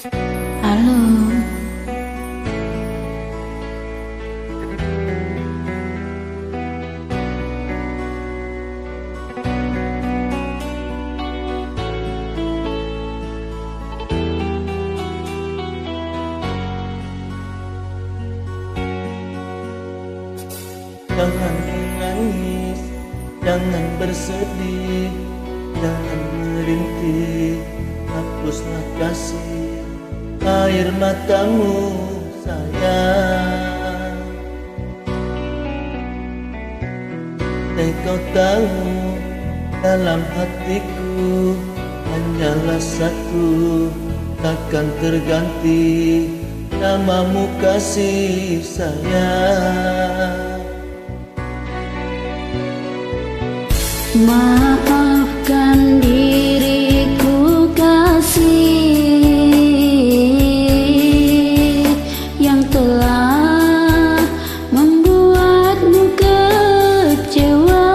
Halo, Jangan menangis, jangan bersedih, jangan merintih, hapuslah kasih air matamu sayang. Dan kau tahu dalam hatiku hanyalah satu, takkan terganti namamu kasih sayang. maafkan diriku kasih yang telah membuatmu kecewa.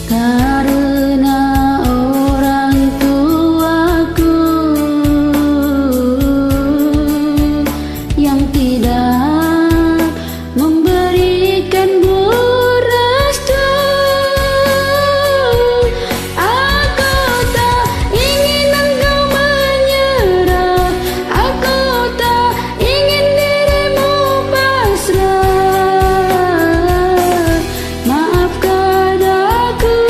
Karena orang tuaku yang tidak memberikan restu, aku tak ingin engkau menyerah, aku tak ingin dirimu pasrah. Maafkan aku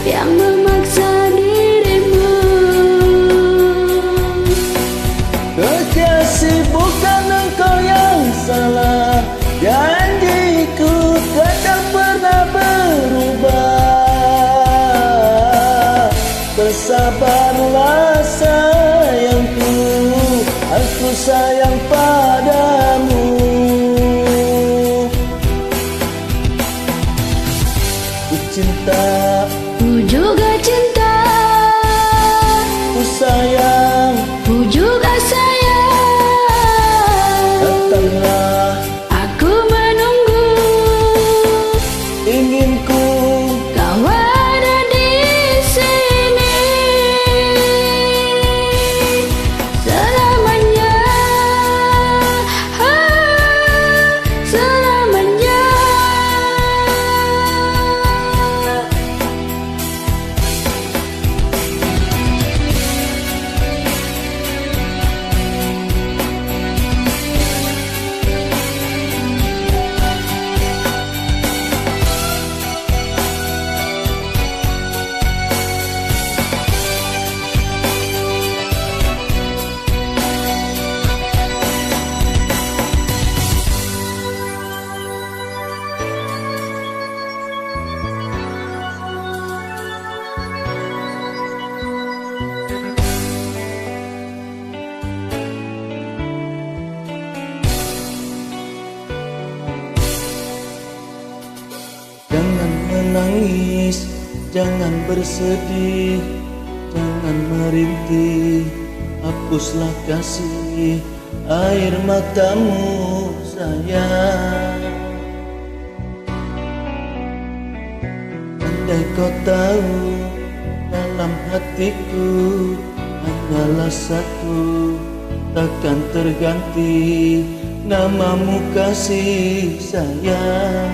yang memaksa dirimu. Kekasih, bukan engkau yang salah, janjiku takkan pernah berubah. Bersabarlah sayangku, aku sayang padamu. Ku cinta, Ku juga cinta, ku sayang, ku juga sayang. datanglah Aku menunggu, ingin ku kau ada di sini selamanya, selamanya. Jangan menangis, jangan bersedih, jangan merintih, hapuslah kasih air matamu sayang. Andai kau tahu dalam hatiku hanyalah satu, takkan terganti namamu kasih sayang.